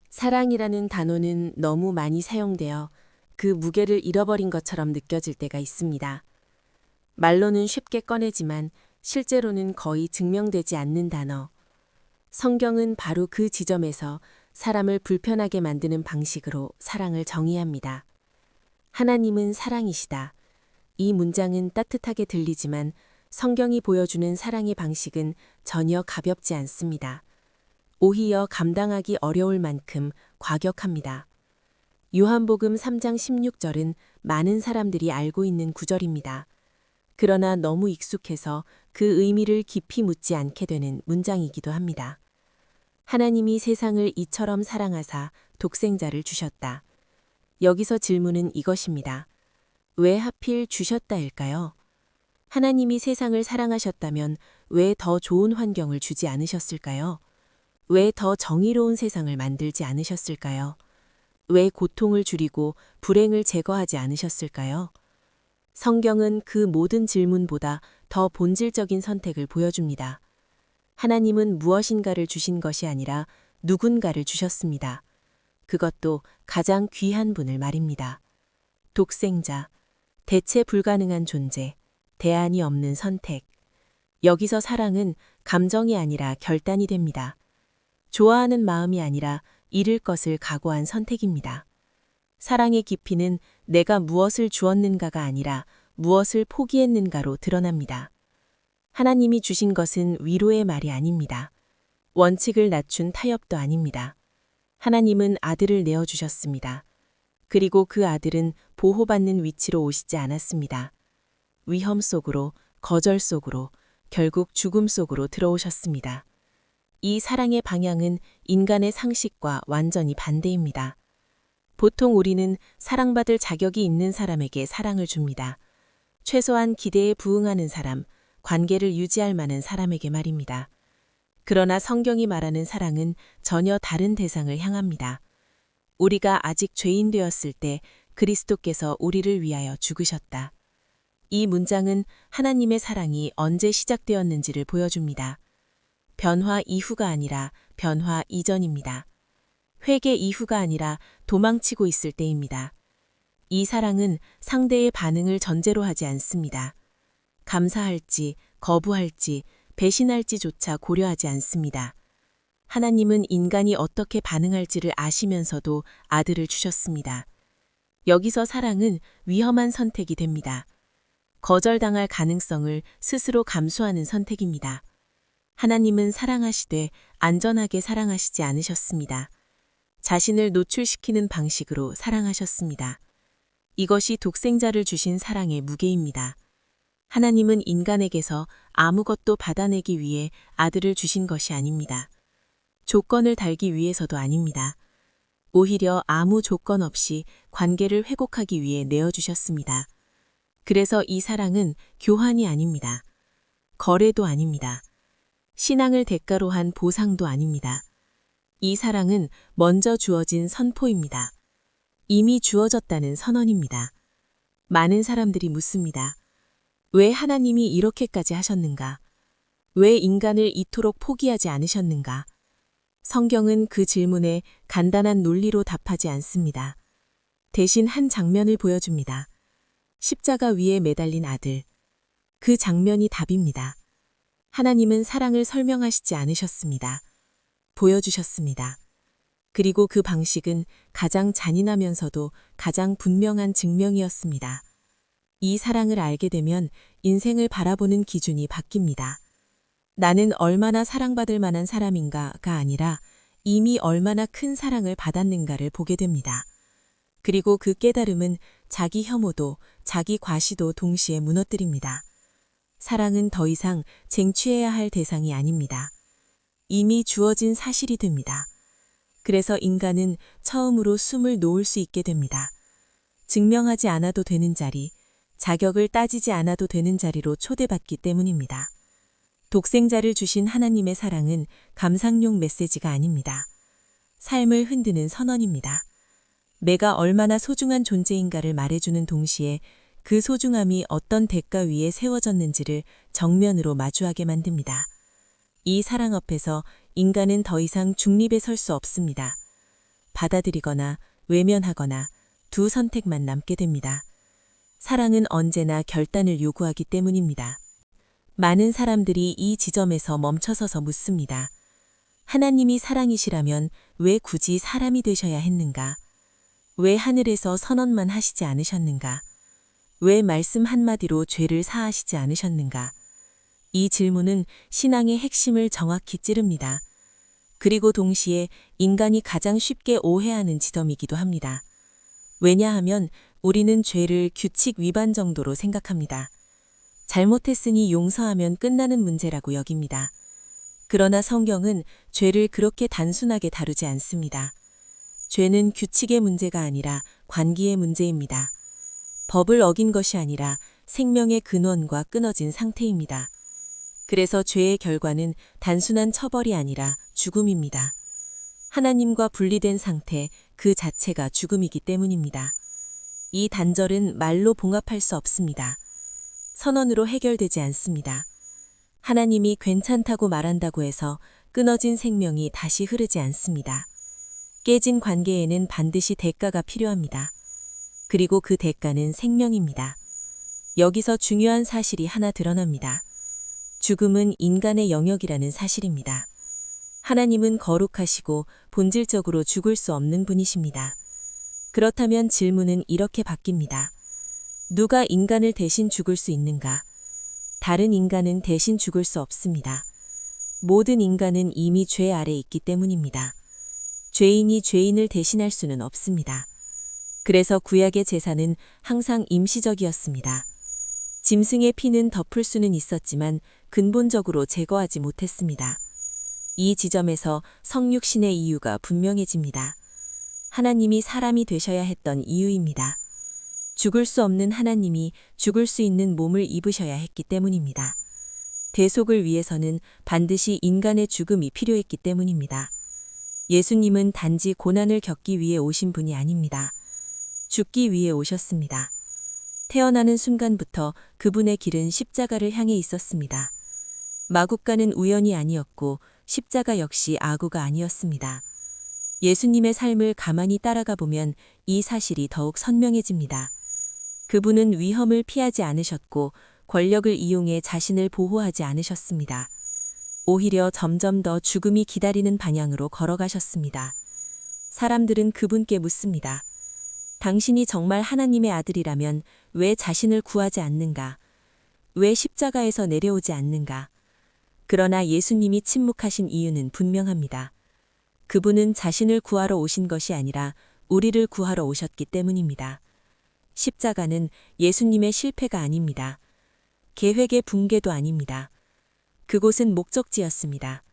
사랑이라는 단어는 너무 많이 사용되어 그 무게를 잃어버린 것처럼 느껴질 때가 있습니다. 말로는 쉽게 꺼내지만 실제로는 거의 증명되지 않는 단어. 성경은 바로 그 지점에서 사람을 불편하게 만드는 방식으로 사랑을 정의합니다. 하나님은 사랑이시다. 이 문장은 따뜻하게 들리지만 성경이 보여주는 사랑의 방식은 전혀 가볍지 않습니다. 오히려 감당하기 어려울 만큼 과격합니다. 요한복음 3장 16절은 많은 사람들이 알고 있는 구절입니다. 그러나 너무 익숙해서 그 의미를 깊이 묻지 않게 되는 문장이기도 합니다. 하나님이 세상을 이처럼 사랑하사 독생자를 주셨다. 여기서 질문은 이것입니다. 왜 하필 주셨다일까요? 하나님이 세상을 사랑하셨다면 왜 더 좋은 환경을 주지 않으셨을까요? 왜 더 정의로운 세상을 만들지 않으셨을까요? 왜 고통을 줄이고 불행을 제거하지 않으셨을까요? 성경은 그 모든 질문보다 더 본질적인 선택을 보여줍니다. 하나님은 무엇인가를 주신 것이 아니라 누군가를 주셨습니다. 그것도 가장 귀한 분을 말입니다. 독생자, 대체 불가능한 존재, 대안이 없는 선택. 여기서 사랑은 감정이 아니라 결단이 됩니다. 좋아하는 마음이 아니라 잃을 것을 각오한 선택입니다. 사랑의 깊이는 내가 무엇을 주었는가가 아니라 무엇을 포기했는가로 드러납니다. 하나님이 주신 것은 위로의 말이 아닙니다. 원칙을 낮춘 타협도 아닙니다. 하나님은 아들을 내어주셨습니다. 그리고 그 아들은 보호받는 위치로 오시지 않았습니다. 위험 속으로, 거절 속으로, 결국 죽음 속으로 들어오셨습니다. 이 사랑의 방향은 인간의 상식과 완전히 반대입니다. 보통 우리는 사랑받을 자격이 있는 사람에게 사랑을 줍니다. 최소한 기대에 부응하는 사람, 관계를 유지할 만한 사람에게 말입니다. 그러나 성경이 말하는 사랑은 전혀 다른 대상을 향합니다. 우리가 아직 죄인 되었을 때 그리스도께서 우리를 위하여 죽으셨다. 이 문장은 하나님의 사랑이 언제 시작되었는지를 보여줍니다. 변화 이후가 아니라 변화 이전입니다. 회개 이후가 아니라 도망치고 있을 때입니다. 이 사랑은 상대의 반응을 전제로 하지 않습니다. 감사할지, 거부할지, 배신할지조차 고려하지 않습니다. 하나님은 인간이 어떻게 반응할지를 아시면서도 아들을 주셨습니다. 여기서 사랑은 위험한 선택이 됩니다. 거절당할 가능성을 스스로 감수하는 선택입니다. 하나님은 사랑하시되 안전하게 사랑하시지 않으셨습니다. 자신을 노출시키는 방식으로 사랑하셨습니다. 이것이 독생자를 주신 사랑의 무게입니다. 하나님은 인간에게서 아무것도 받아내기 위해 아들을 주신 것이 아닙니다. 조건을 달기 위해서도 아닙니다. 오히려 아무 조건 없이 관계를 회복하기 위해 내어주셨습니다. 그래서 이 사랑은 교환이 아닙니다. 거래도 아닙니다. 신앙을 대가로 한 보상도 아닙니다. 이 사랑은 먼저 주어진 선포입니다. 이미 주어졌다는 선언입니다. 많은 사람들이 묻습니다. 왜 하나님이 이렇게까지 하셨는가? 왜 인간을 이토록 포기하지 않으셨는가? 성경은 그 질문에 간단한 논리로 답하지 않습니다. 대신 한 장면을 보여줍니다. 십자가 위에 매달린 아들. 그 장면이 답입니다. 하나님은 사랑을 설명하시지 않으셨습니다. 보여주셨습니다. 그리고 그 방식은 가장 잔인하면서도 가장 분명한 증명이었습니다. 이 사랑을 알게 되면 인생을 바라보는 기준이 바뀝니다. 나는 얼마나 사랑받을 만한 사람인가가 아니라 이미 얼마나 큰 사랑을 받았는가를 보게 됩니다. 그리고 그 깨달음은 자기 혐오도 자기 과시도 동시에 무너뜨립니다. 사랑은 더 이상 쟁취해야 할 대상이 아닙니다. 이미 주어진 사실이 됩니다. 그래서 인간은 처음으로 숨을 놓을 수 있게 됩니다. 증명하지 않아도 되는 자리, 자격을 따지지 않아도 되는 자리로 초대받기 때문입니다. 독생자를 주신 하나님의 사랑은 감상용 메시지가 아닙니다. 삶을 흔드는 선언입니다. 내가 얼마나 소중한 존재인가를 말해주는 동시에 그 소중함이 어떤 대가 위에 세워졌는지를 정면으로 마주하게 만듭니다. 이 사랑 앞에서 인간은 더 이상 중립에 설 수 없습니다. 받아들이거나 외면하거나 두 선택만 남게 됩니다. 사랑은 언제나 결단을 요구하기 때문입니다. 많은 사람들이 이 지점에서 멈춰서서 묻습니다. 하나님이 사랑이시라면 왜 굳이 사람이 되셔야 했는가? 왜 하늘에서 선언만 하시지 않으셨는가? 왜 말씀 한마디로 죄를 사하시지 않으셨는가? 이 질문은 신앙의 핵심을 정확히 찌릅니다. 그리고 동시에 인간이 가장 쉽게 오해하는 지점이기도 합니다. 왜냐하면 우리는 죄를 규칙 위반 정도로 생각합니다. 잘못했으니 용서하면 끝나는 문제라고 여깁니다. 그러나 성경은 죄를 그렇게 단순하게 다루지 않습니다. 죄는 규칙의 문제가 아니라 관계의 문제입니다. 법을 어긴 것이 아니라 생명의 근원과 끊어진 상태입니다. 그래서 죄의 결과는 단순한 처벌이 아니라 죽음입니다. 하나님과 분리된 상태 그 자체가 죽음이기 때문입니다. 이 단절은 말로 봉합할 수 없습니다. 선언으로 해결되지 않습니다. 하나님이 괜찮다고 말한다고 해서 끊어진 생명이 다시 흐르지 않습니다. 깨진 관계에는 반드시 대가가 필요합니다. 그리고 그 대가는 생명입니다. 여기서 중요한 사실이 하나 드러납니다. 죽음은 인간의 영역이라는 사실입니다. 하나님은 거룩하시고 본질적으로 죽을 수 없는 분이십니다. 그렇다면 질문은 이렇게 바뀝니다. 누가 인간을 대신 죽을 수 있는가? 다른 인간은 대신 죽을 수 없습니다. 모든 인간은 이미 죄 아래 있기 때문입니다. 죄인이 죄인을 대신할 수는 없습니다. 그래서 구약의 제사는 항상 임시적이었습니다. 짐승의 피는 덮을 수는 있었지만 근본적으로 제거하지 못했습니다. 이 지점에서 성육신의 이유가 분명해집니다. 하나님이 사람이 되셔야 했던 이유입니다. 죽을 수 없는 하나님이 죽을 수 있는 몸을 입으셔야 했기 때문입니다. 대속을 위해서는 반드시 인간의 죽음이 필요했기 때문입니다. 예수님은 단지 고난을 겪기 위해 오신 분이 아닙니다. 죽기 위해 오셨습니다. 태어나는 순간부터 그분의 길은 십자가를 향해 있었습니다. 마국간은 우연이 아니었고 십자가 역시 악우가 아니었습니다. 예수님의 삶을 가만히 따라가 보면 이 사실이 더욱 선명해집니다. 그분은 위험을 피하지 않으셨고 권력을 이용해 자신을 보호하지 않으셨습니다. 오히려 점점 더 죽음이 기다리는 방향으로 걸어가셨습니다. 사람들은 그분께 묻습니다. 당신이 정말 하나님의 아들이라면 왜 자신을 구하지 않는가? 왜 십자가에서 내려오지 않는가? 그러나 예수님이 침묵하신 이유는 분명합니다. 그분은 자신을 구하러 오신 것이 아니라 우리를 구하러 오셨기 때문입니다. 십자가는 예수님의 실패가 아닙니다. 계획의 붕괴도 아닙니다. 그곳은 목적지였습니다.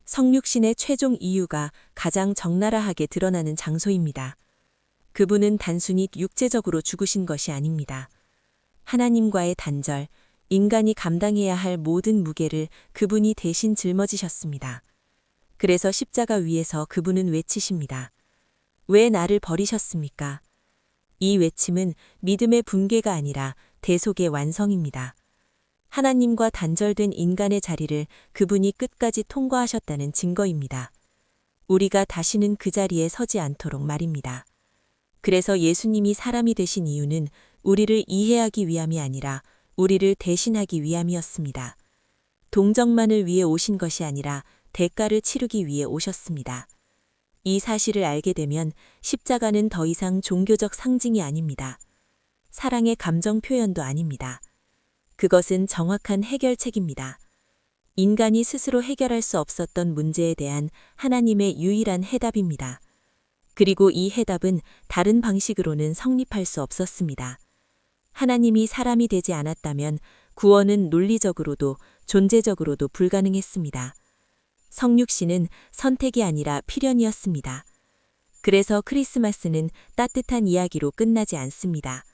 성육신의 최종 이유가 가장 적나라하게 드러나는 장소입니다. 그분은 단순히 육체적으로 죽으신 것이 아닙니다. 하나님과의 단절, 인간이 감당해야 할 모든 무게를 그분이 대신 짊어지셨습니다. 그래서 십자가 위에서 그분은 외치십니다. 왜 나를 버리셨습니까? 이 외침은 믿음의 붕괴가 아니라 대속의 완성입니다. 하나님과 단절된 인간의 자리를 그분이 끝까지 통과하셨다는 증거입니다. 우리가 다시는 그 자리에 서지 않도록 말입니다. 그래서 예수님이 사람이 되신 이유는 우리를 이해하기 위함이 아니라 우리를 대신하기 위함이었습니다. 동정만을 위해 오신 것이 아니라 대가를 치르기 위해 오셨습니다. 이 사실을 알게 되면 십자가는 더 이상 종교적 상징이 아닙니다. 사랑의 감정 표현도 아닙니다. 그것은 정확한 해결책입니다. 인간이 스스로 해결할 수 없었던 문제에 대한 하나님의 유일한 해답입니다. 그리고 이 해답은 다른 방식으로는 성립할 수 없었습니다. 하나님이 사람이 되지 않았다면 구원은 논리적으로도 존재적으로도 불가능했습니다. 성육신은 선택이 아니라 필연이었습니다. 그래서 크리스마스는 따뜻한 이야기로 끝나지 않습니다.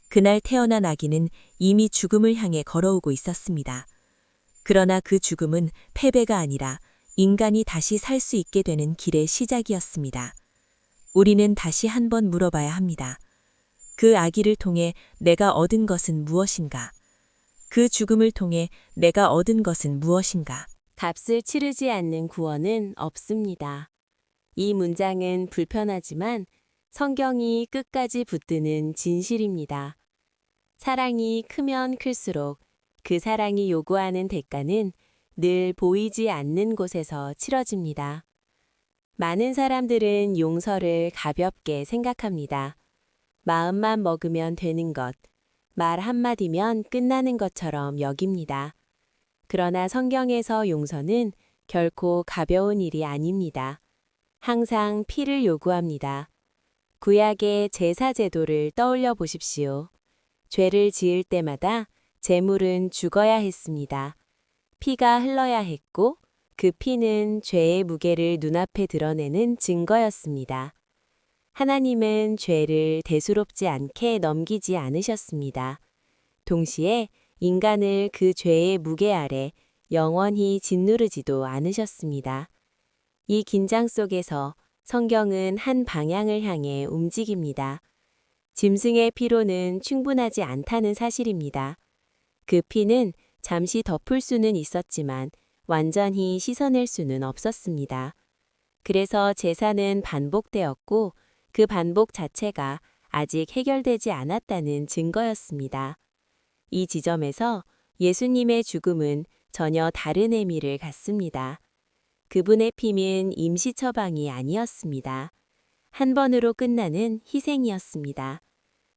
그날 태어난 아기는 이미 죽음을 향해 걸어오고 있었습니다. 그러나 그 죽음은 패배가 아니라 인간이 다시 살 수 있게 되는 길의 시작이었습니다. 우리는 다시 한번 물어봐야 합니다. 그 아기를 통해 내가 얻은 것은 무엇인가? 그 죽음을 통해 내가 얻은 것은 무엇인가? 값을 치르지 않는 구원은 없습니다. 이 문장은 불편하지만 성경이 끝까지 붙드는 진실입니다. 사랑이 크면 클수록 그 사랑이 요구하는 대가는 늘 보이지 않는 곳에서 치러집니다. 많은 사람들은 용서를 가볍게 생각합니다. 마음만 먹으면 되는 것, 말 한마디면 끝나는 것처럼 여깁니다. 그러나 성경에서 용서는 결코 가벼운 일이 아닙니다. 항상 피를 요구합니다. 구약의 제사 제도를 떠올려 보십시오. 죄를 지을 때마다 제물은 죽어야 했습니다. 피가 흘러야 했고 그 피는 죄의 무게를 눈앞에 드러내는 증거였습니다. 하나님은 죄를 대수롭지 않게 넘기지 않으셨습니다. 동시에 인간을 그 죄의 무게 아래 영원히 짓누르지도 않으셨습니다. 이 긴장 속에서 성경은 한 방향을 향해 움직입니다. 짐승의 피로는 충분하지 않다는 사실입니다. 그 피는 잠시 덮을 수는 있었지만 완전히 씻어낼 수는 없었습니다. 그래서 제사는 반복되었고 그 반복 자체가 아직 해결되지 않았다는 증거였습니다. 이 지점에서 예수님의 죽음은 전혀 다른 의미를 갖습니다. 그분의 피는 임시 처방이 아니었습니다. 한 번으로 끝나는 희생이었습니다.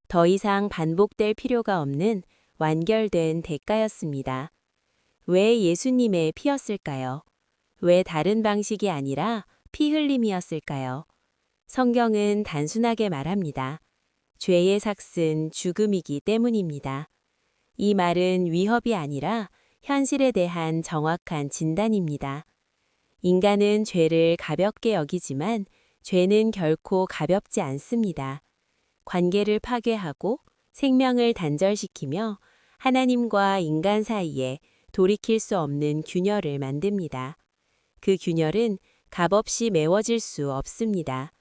더 이상 반복될 필요가 없는 완결된 대가였습니다. 왜 예수님의 피였을까요? 왜 다른 방식이 아니라 피 흘림이었을까요? 성경은 단순하게 말합니다. 죄의 삭은 죽음이기 때문입니다. 이 말은 위협이 아니라 현실에 대한 정확한 진단입니다. 인간은 죄를 가볍게 여기지만 죄는 결코 가볍지 않습니다. 관계를 파괴하고 생명을 단절시키며 하나님과 인간 사이에 돌이킬 수 없는 균열을 만듭니다. 그 균열은 값없이 메워질 수 없습니다.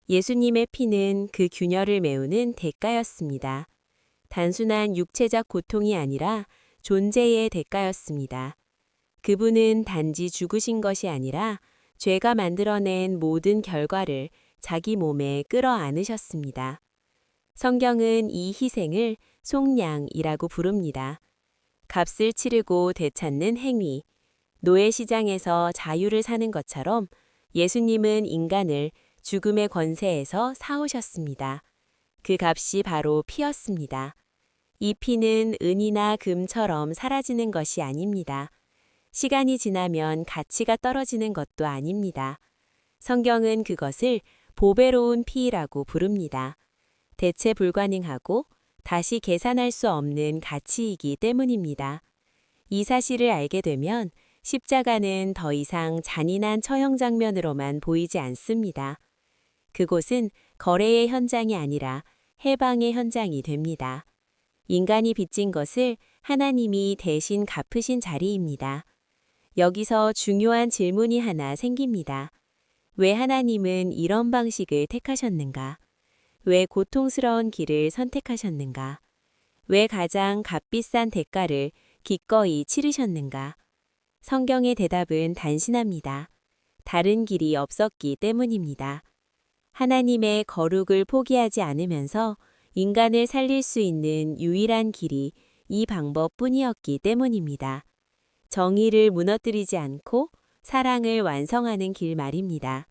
예수님의 피는 그 균열을 메우는 대가였습니다. 단순한 육체적 고통이 아니라 존재의 대가였습니다. 그분은 단지 죽으신 것이 아니라 죄가 만들어낸 모든 결과를 자기 몸에 끌어안으셨습니다. 성경은 이 희생을 속량이라고 부릅니다. 값을 치르고 되찾는 행위, 노예 시장에서 자유를 사는 것처럼 예수님은 인간을 죽음의 권세에서 사오셨습니다. 그 값이 바로 피였습니다. 이 피는 은이나 금처럼 사라지는 것이 아닙니다. 시간이 지나면 가치가 떨어지는 것도 아닙니다. 성경은 그것을 보배로운 피라고 부릅니다. 대체 불가능하고 다시 계산할 수 없는 가치이기 때문입니다. 이 사실을 알게 되면 십자가는 더 이상 잔인한 처형 장면으로만 보이지 않습니다. 그곳은 거래의 현장이 아니라 해방의 현장이 됩니다. 인간이 빚진 것을 하나님이 대신 갚으신 자리입니다. 여기서 중요한 질문이 하나 생깁니다. 왜 하나님은 이런 방식을 택하셨는가? 왜 고통스러운 길을 선택하셨는가? 왜 가장 값비싼 대가를 기꺼이 치르셨는가? 성경의 대답은 단순합니다. 다른 길이 없었기 때문입니다. 하나님의 거룩을 포기하지 않으면서 인간을 살릴 수 있는 유일한 길이 이 방법뿐이었기 때문입니다. 정의를 무너뜨리지 않고 사랑을 완성하는 길 말입니다.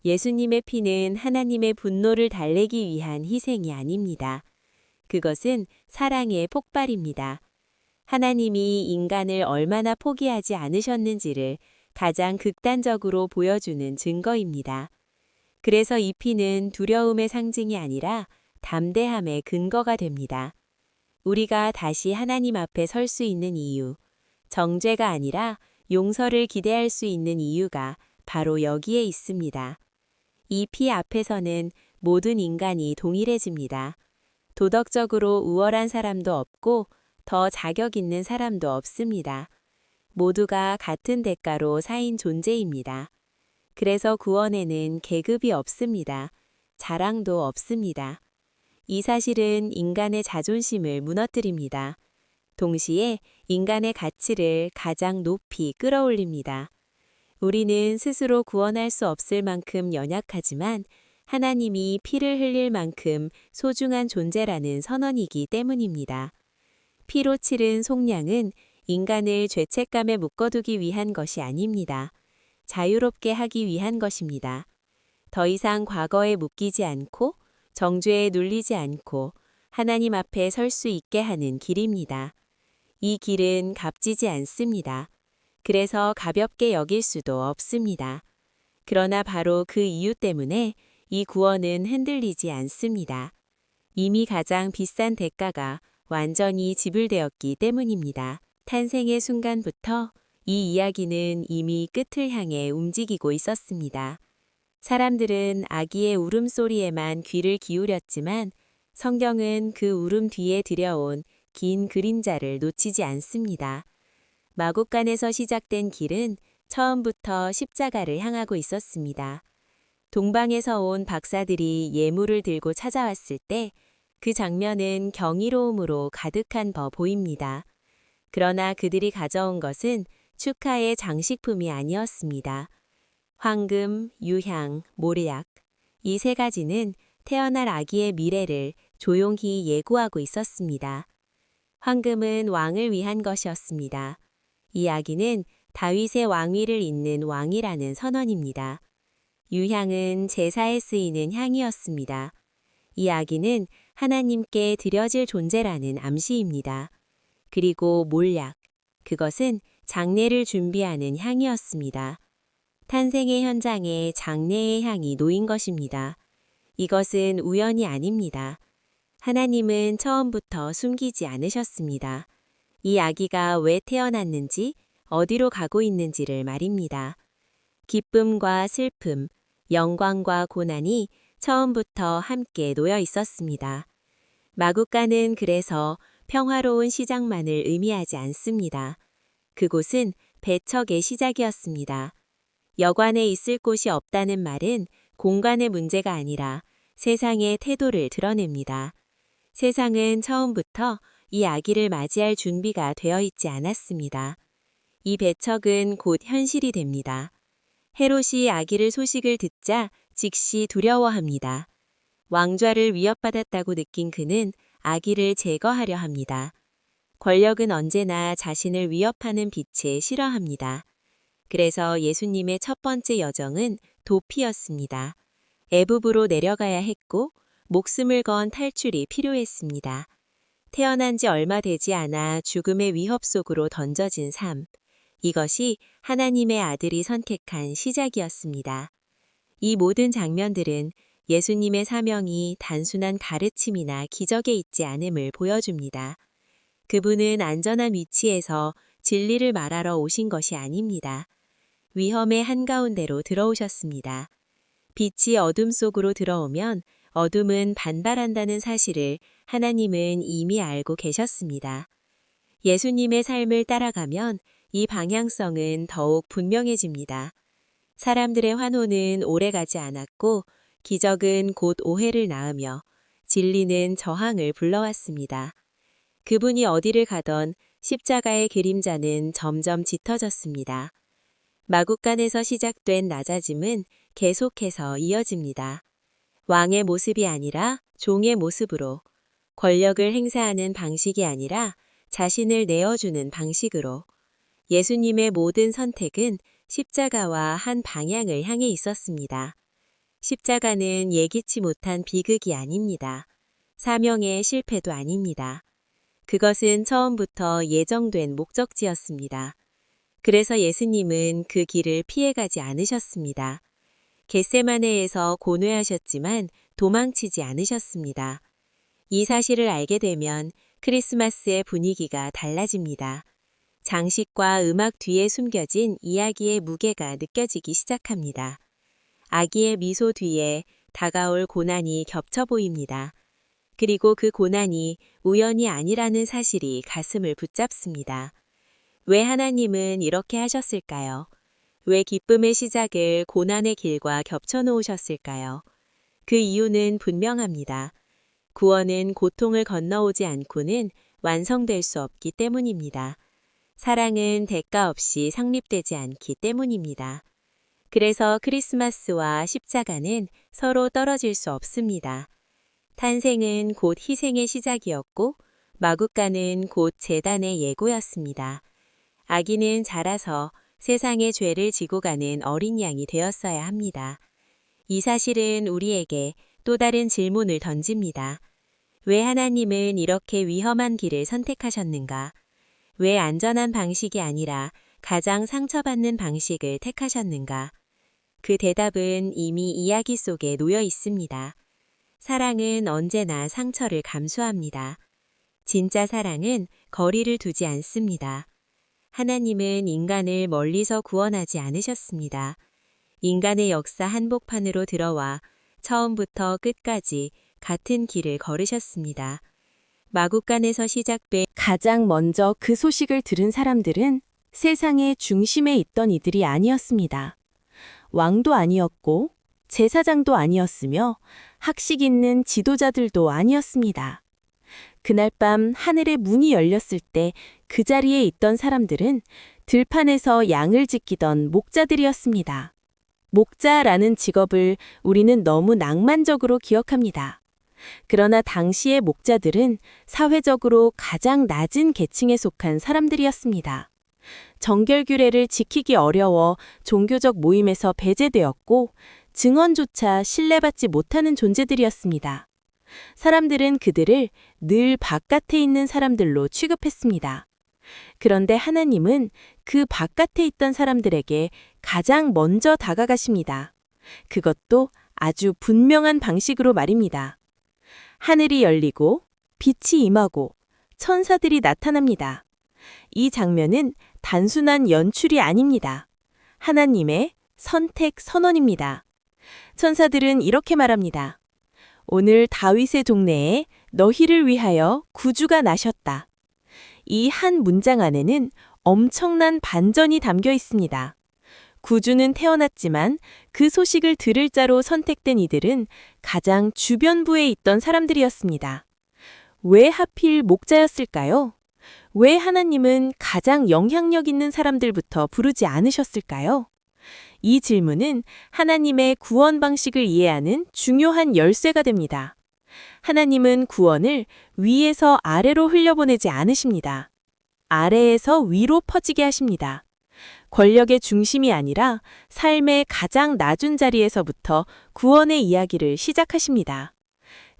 예수님의 피는 하나님의 분노를 달래기 위한 희생이 아닙니다. 그것은 사랑의 폭발입니다. 하나님이 인간을 얼마나 포기하지 않으셨는지를 가장 극단적으로 보여주는 증거입니다. 그래서 이 피는 두려움의 상징이 아니라 담대함의 근거가 됩니다. 우리가 다시 하나님 앞에 설 수 있는 이유, 정죄가 아니라 용서를 기대할 수 있는 이유가 바로 여기에 있습니다. 이 피 앞에서는 모든 인간이 동일해집니다. 도덕적으로 우월한 사람도 없고 더 자격 있는 사람도 없습니다. 모두가 같은 대가로 사인 존재입니다. 그래서 구원에는 계급이 없습니다. 자랑도 없습니다. 이 사실은 인간의 자존심을 무너뜨립니다. 동시에 인간의 가치를 가장 높이 끌어올립니다. 우리는 스스로 구원할 수 없을 만큼 연약하지만 하나님이 피를 흘릴 만큼 소중한 존재라는 선언이기 때문입니다. 피로 치른 속량은 인간을 죄책감에 묶어두기 위한 것이 아닙니다. 자유롭게 하기 위한 것입니다. 더 이상 과거에 묶이지 않고 정죄에 눌리지 않고 하나님 앞에 설 수 있게 하는 길입니다. 이 길은 값지지 않습니다. 그래서 가볍게 여길 수도 없습니다. 그러나 바로 그 이유 때문에 이 구원은 흔들리지 않습니다. 이미 가장 비싼 대가가 완전히 지불되었기 때문입니다. 탄생의 순간부터 이 이야기는 이미 끝을 향해 움직이고 있었습니다. 사람들은 아기의 울음소리에만 귀를 기울였지만 성경은 그 울음 뒤에 들여온 긴 그림자를 놓치지 않습니다. 마국간에서 시작된 길은 처음부터 십자가를 향하고 있었습니다. 동방에서 온 박사들이 예물을 들고 찾아왔을 때 그 장면은 경이로움으로 가득한 법 보입니다. 그러나 그들이 가져온 것은 축하의 장식품이 아니었습니다. 황금, 유향, 모략, 이 세 가지는 태어날 아기의 미래를 조용히 예고하고 있었습니다. 황금은 왕을 위한 것이었습니다. 이 아기는 다윗의 왕위를 잇는 왕이라는 선언입니다. 유향은 제사에 쓰이는 향이었습니다. 이 아기는 하나님께 드려질 존재라는 암시입니다. 그리고 몰약, 그것은 장례를 준비하는 향이었습니다. 탄생의 현장에 장례의 향이 놓인 것입니다. 이것은 우연이 아닙니다. 하나님은 처음부터 숨기지 않으셨습니다. 이 아기가 왜 태어났는지, 어디로 가고 있는지를 말입니다. 기쁨과 슬픔, 영광과 고난이 처음부터 함께 놓여 있었습니다. 마국간은 그래서 평화로운 시작만을 의미하지 않습니다. 그곳은 배척의 시작이었습니다. 여관에 있을 곳이 없다는 말은 공간의 문제가 아니라 세상의 태도를 드러냅니다. 세상은 처음부터 이 아기를 맞이할 준비가 되어 있지 않았습니다. 이 배척은 곧 현실이 됩니다. 헤롯이 아기를 소식을 듣자 즉시 두려워합니다. 왕좌를 위협받았다고 느낀 그는 아기를 제거하려 합니다. 권력은 언제나 자신을 위협하는 빛에 싫어합니다. 그래서 예수님의 첫 번째 여정은 도피였습니다. 애굽으로 내려가야 했고 목숨을 건 탈출이 필요했습니다. 태어난 지 얼마 되지 않아 죽음의 위협 속으로 던져진 삶. 이것이 하나님의 아들이 선택한 시작이었습니다. 이 모든 장면들은 예수님의 사명이 단순한 가르침이나 기적에 있지 않음을 보여줍니다. 그분은 안전한 위치에서 진리를 말하러 오신 것이 아닙니다. 위험의 한가운데로 들어오셨습니다. 빛이 어둠 속으로 들어오면 어둠은 반발한다는 사실을 하나님은 이미 알고 계셨습니다. 예수님의 삶을 따라가면 이 방향성은 더욱 분명해집니다. 사람들의 환호는 오래가지 않았고 기적은 곧 오해를 낳으며 진리는 저항을 불러왔습니다. 그분이 어디를 가던 십자가의 그림자는 점점 짙어졌습니다. 마국간에서 시작된 낮아짐은 계속해서 이어집니다. 왕의 모습이 아니라 종의 모습으로, 권력을 행사하는 방식이 아니라 자신을 내어주는 방식으로, 예수님의 모든 선택은 십자가와 한 방향을 향해 있었습니다. 십자가는 예기치 못한 비극이 아닙니다. 사명의 실패도 아닙니다. 그것은 처음부터 예정된 목적지였습니다. 그래서 예수님은 그 길을 피해가지 않으셨습니다. 겟세마네에서 고뇌하셨지만 도망치지 않으셨습니다. 이 사실을 알게 되면 크리스마스의 분위기가 달라집니다. 장식과 음악 뒤에 숨겨진 이야기의 무게가 느껴지기 시작합니다. 아기의 미소 뒤에 다가올 고난이 겹쳐 보입니다. 그리고 그 고난이 우연이 아니라는 사실이 가슴을 붙잡습니다. 왜 하나님은 이렇게 하셨을까요? 왜 기쁨의 시작을 고난의 길과 겹쳐 놓으셨을까요? 그 이유는 분명합니다. 구원은 고통을 건너오지 않고는 완성될 수 없기 때문입니다. 사랑은 대가 없이 성립되지 않기 때문입니다. 그래서 크리스마스와 십자가는 서로 떨어질 수 없습니다. 탄생은 곧 희생의 시작이었고 마구간은 곧 제단의 예고였습니다. 아기는 자라서 세상의 죄를 지고 가는 어린 양이 되었어야 합니다. 이 사실은 우리에게 또 다른 질문을 던집니다. 왜 하나님은 이렇게 위험한 길을 선택하셨는가? 왜 안전한 방식이 아니라 가장 상처받는 방식을 택하셨는가? 그 대답은 이미 이야기 속에 놓여 있습니다. 사랑은 언제나 상처를 감수합니다. 진짜 사랑은 거리를 두지 않습니다. 하나님은 인간을 멀리서 구원하지 않으셨습니다. 인간의 역사 한복판으로 들어와 처음부터 끝까지 같은 길을 걸으셨습니다. 마구간에서 시작된 가장 먼저 그 소식을 들은 사람들은 세상의 중심에 있던 이들이 아니었습니다. 왕도 아니었고 제사장도 아니었으며 학식 있는 지도자들도 아니었습니다. 그날 밤 하늘의 문이 열렸을 때 그 자리에 있던 사람들은 들판에서 양을 지키던 목자들이었습니다. 목자라는 직업을 우리는 너무 낭만적으로 기억합니다. 그러나 당시의 목자들은 사회적으로 가장 낮은 계층에 속한 사람들이었습니다. 정결규례를 지키기 어려워 종교적 모임에서 배제되었고 증언조차 신뢰받지 못하는 존재들이었습니다. 사람들은 그들을 늘 바깥에 있는 사람들로 취급했습니다. 그런데 하나님은 그 바깥에 있던 사람들에게 가장 먼저 다가가십니다. 그것도 아주 분명한 방식으로 말입니다. 하늘이 열리고 빛이 임하고 천사들이 나타납니다. 이 장면은 단순한 연출이 아닙니다. 하나님의 선택 선언입니다. 천사들은 이렇게 말합니다. 오늘 다윗의 동네에 너희를 위하여 구주가 나셨다. 이 한 문장 안에는 엄청난 반전이 담겨 있습니다. 구주는 태어났지만 그 소식을 들을 자로 선택된 이들은 가장 주변부에 있던 사람들이었습니다. 왜 하필 목자였을까요? 왜 하나님은 가장 영향력 있는 사람들부터 부르지 않으셨을까요? 이 질문은 하나님의 구원 방식을 이해하는 중요한 열쇠가 됩니다. 하나님은 구원을 위에서 아래로 흘려보내지 않으십니다. 아래에서 위로 퍼지게 하십니다. 권력의 중심이 아니라 삶의 가장 낮은 자리에서부터 구원의 이야기를 시작하십니다.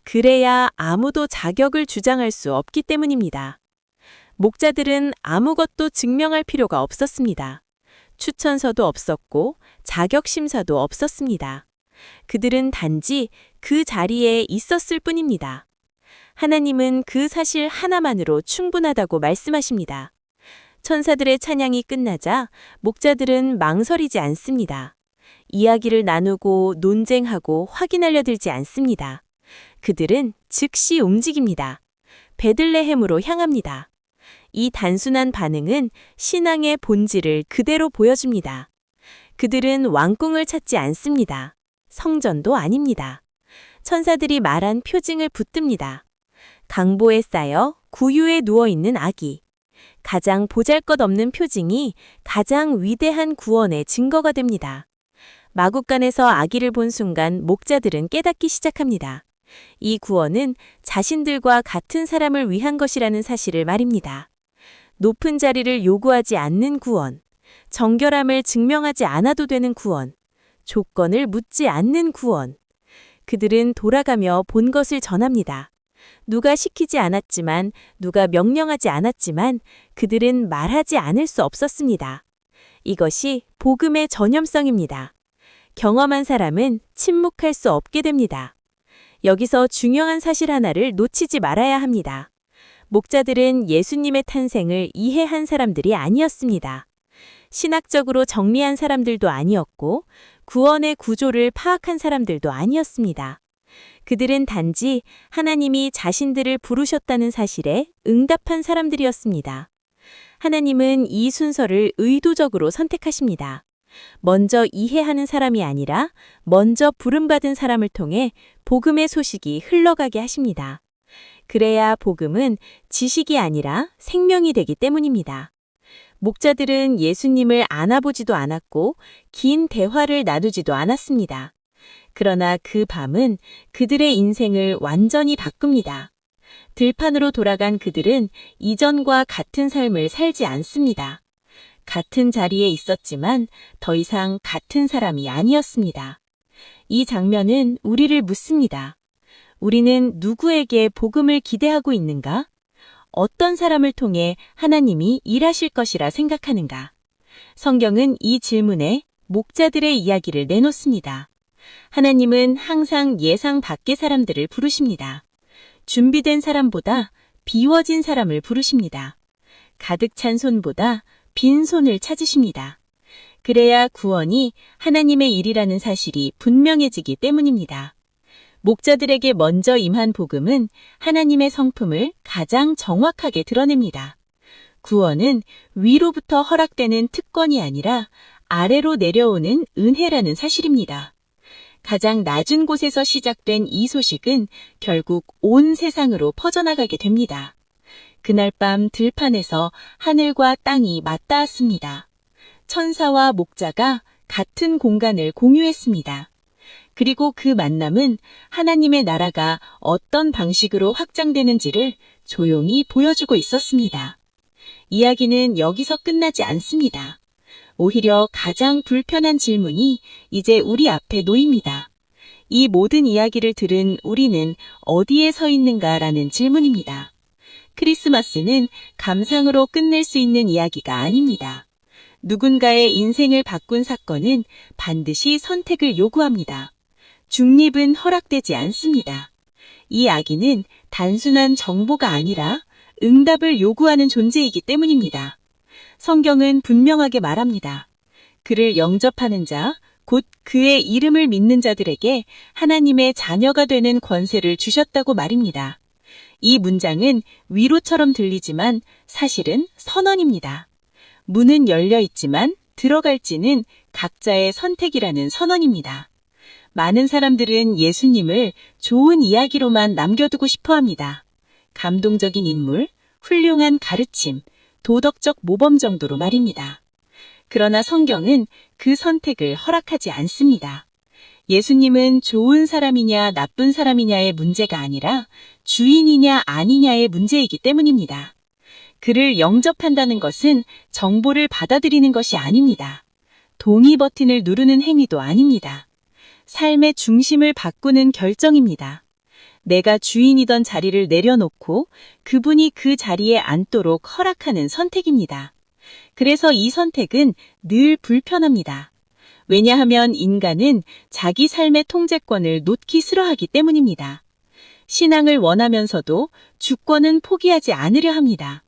그래야 아무도 자격을 주장할 수 없기 때문입니다. 목자들은 아무것도 증명할 필요가 없었습니다. 추천서도 없었고 자격심사도 없었습니다. 그들은 단지 그 자리에 있었을 뿐입니다. 하나님은 그 사실 하나만으로 충분하다고 말씀하십니다. 천사들의 찬양이 끝나자 목자들은 망설이지 않습니다. 이야기를 나누고 논쟁하고 확인하려 들지 않습니다. 그들은 즉시 움직입니다. 베들레헴으로 향합니다. 이 단순한 반응은 신앙의 본질을 그대로 보여줍니다. 그들은 왕궁을 찾지 않습니다. 성전도 아닙니다. 천사들이 말한 표징을 붙듭니다. 강보에 쌓여 구유에 누워있는 아기. 가장 보잘것없는 표징이 가장 위대한 구원의 증거가 됩니다. 마구간에서 아기를 본 순간 목자들은 깨닫기 시작합니다. 이 구원은 자신들과 같은 사람을 위한 것이라는 사실을 말입니다. 높은 자리를 요구하지 않는 구원, 정결함을 증명하지 않아도 되는 구원, 조건을 묻지 않는 구원. 그들은 돌아가며 본 것을 전합니다. 누가 시키지 않았지만, 누가 명령하지 않았지만 그들은 말하지 않을 수 없었습니다. 이것이 복음의 전염성입니다. 경험한 사람은 침묵할 수 없게 됩니다. 여기서 중요한 사실 하나를 놓치지 말아야 합니다. 목자들은 예수님의 탄생을 이해한 사람들이 아니었습니다. 신학적으로 정리한 사람들도 아니었고 구원의 구조를 파악한 사람들도 아니었습니다. 그들은 단지 하나님이 자신들을 부르셨다는 사실에 응답한 사람들이었습니다. 하나님은 이 순서를 의도적으로 선택하십니다. 먼저 이해하는 사람이 아니라 먼저 부름받은 사람을 통해 복음의 소식이 흘러가게 하십니다. 그래야 복음은 지식이 아니라 생명이 되기 때문입니다. 목자들은 예수님을 안아보지도 않았고 긴 대화를 나누지도 않았습니다. 그러나 그 밤은 그들의 인생을 완전히 바꿉니다. 들판으로 돌아간 그들은 이전과 같은 삶을 살지 않습니다. 같은 자리에 있었지만 더 이상 같은 사람이 아니었습니다. 이 장면은 우리를 묻습니다. 우리는 누구에게 복음을 기대하고 있는가? 어떤 사람을 통해 하나님이 일하실 것이라 생각하는가? 성경은 이 질문에 목자들의 이야기를 내놓습니다. 하나님은 항상 예상 밖의 사람들을 부르십니다. 준비된 사람보다 비워진 사람을 부르십니다. 가득 찬 손보다 빈 손을 찾으십니다. 그래야 구원이 하나님의 일이라는 사실이 분명해지기 때문입니다. 목자들에게 먼저 임한 복음은 하나님의 성품을 가장 정확하게 드러냅니다. 구원은 위로부터 허락되는 특권이 아니라 아래로 내려오는 은혜라는 사실입니다. 가장 낮은 곳에서 시작된 이 소식은 결국 온 세상으로 퍼져나가게 됩니다. 그날 밤 들판에서 하늘과 땅이 맞닿았습니다. 천사와 목자가 같은 공간을 공유했습니다. 그리고 그 만남은 하나님의 나라가 어떤 방식으로 확장되는지를 조용히 보여주고 있었습니다. 이야기는 여기서 끝나지 않습니다. 오히려 가장 불편한 질문이 이제 우리 앞에 놓입니다. 이 모든 이야기를 들은 우리는 어디에 서 있는가라는 질문입니다. 크리스마스는 감상으로 끝낼 수 있는 이야기가 아닙니다. 누군가의 인생을 바꾼 사건은 반드시 선택을 요구합니다. 중립은 허락되지 않습니다. 이 아기는 단순한 정보가 아니라 응답을 요구하는 존재이기 때문입니다. 성경은 분명하게 말합니다. 그를 영접하는 자, 곧 그의 이름을 믿는 자들에게 하나님의 자녀가 되는 권세를 주셨다고 말입니다. 이 문장은 위로처럼 들리지만 사실은 선언입니다. 문은 열려 있지만 들어갈지는 각자의 선택이라는 선언입니다. 많은 사람들은 예수님을 좋은 이야기로만 남겨두고 싶어 합니다. 감동적인 인물, 훌륭한 가르침, 도덕적 모범 정도로 말입니다. 그러나 성경은 그 선택을 허락하지 않습니다. 예수님은 좋은 사람이냐 나쁜 사람이냐의 문제가 아니라 주인이냐 아니냐의 문제이기 때문입니다. 그를 영접한다는 것은 정보를 받아들이는 것이 아닙니다. 동의 버튼을 누르는 행위도 아닙니다. 삶의 중심을 바꾸는 결정입니다. 내가 주인이던 자리를 내려놓고 그분이 그 자리에 앉도록 허락하는 선택입니다. 그래서 이 선택은 늘 불편합니다. 왜냐하면 인간은 자기 삶의 통제권을 놓기 싫어하기 때문입니다. 신앙을 원하면서도 주권은 포기하지 않으려 합니다.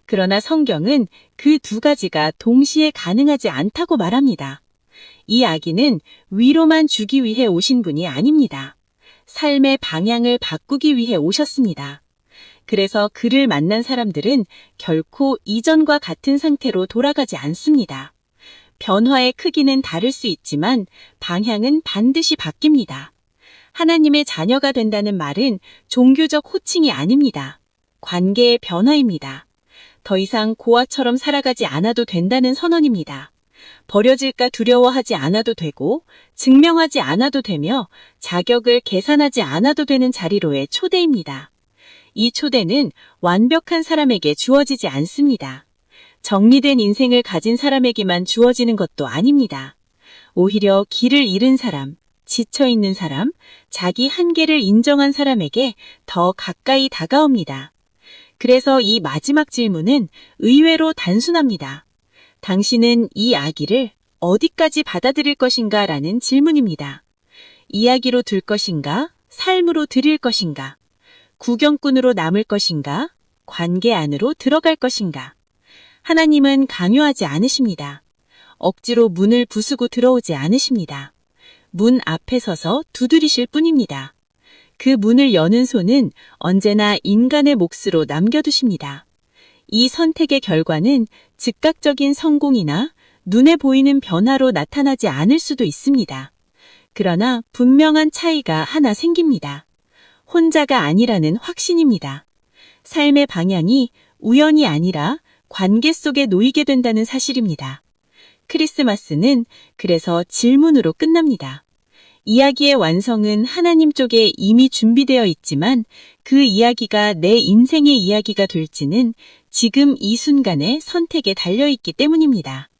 그러나 성경은 그 두 가지가 동시에 가능하지 않다고 말합니다. 이 아기는 위로만 주기 위해 오신 분이 아닙니다. 삶의 방향을 바꾸기 위해 오셨습니다. 그래서 그를 만난 사람들은 결코 이전과 같은 상태로 돌아가지 않습니다. 변화의 크기는 다를 수 있지만 방향은 반드시 바뀝니다. 하나님의 자녀가 된다는 말은 종교적 호칭이 아닙니다. 관계의 변화입니다. 더 이상 고아처럼 살아가지 않아도 된다는 선언입니다. 버려질까 두려워하지 않아도 되고 증명하지 않아도 되며 자격을 계산하지 않아도 되는 자리로의 초대입니다. 이 초대는 완벽한 사람에게 주어지지 않습니다. 정리된 인생을 가진 사람에게만 주어지는 것도 아닙니다. 오히려 길을 잃은 사람, 지쳐있는 사람, 자기 한계를 인정한 사람에게 더 가까이 다가옵니다. 그래서 이 마지막 질문은 의외로 단순합니다. 당신은 이 아기를 어디까지 받아들일 것인가? 라는 질문입니다. 이야기로 둘 것인가? 삶으로 드릴 것인가? 구경꾼으로 남을 것인가? 관계 안으로 들어갈 것인가? 하나님은 강요하지 않으십니다. 억지로 문을 부수고 들어오지 않으십니다. 문 앞에 서서 두드리실 뿐입니다. 그 문을 여는 손은 언제나 인간의 몫으로 남겨두십니다. 이 선택의 결과는 즉각적인 성공이나 눈에 보이는 변화로 나타나지 않을 수도 있습니다. 그러나 분명한 차이가 하나 생깁니다. 혼자가 아니라는 확신입니다. 삶의 방향이 우연이 아니라 관계 속에 놓이게 된다는 사실입니다. 크리스마스는 그래서 질문으로 끝납니다. 이야기의 완성은 하나님 쪽에 이미 준비되어 있지만 그 이야기가 내 인생의 이야기가 될지는 지금 이 순간의 선택에 달려있기 때문입니다.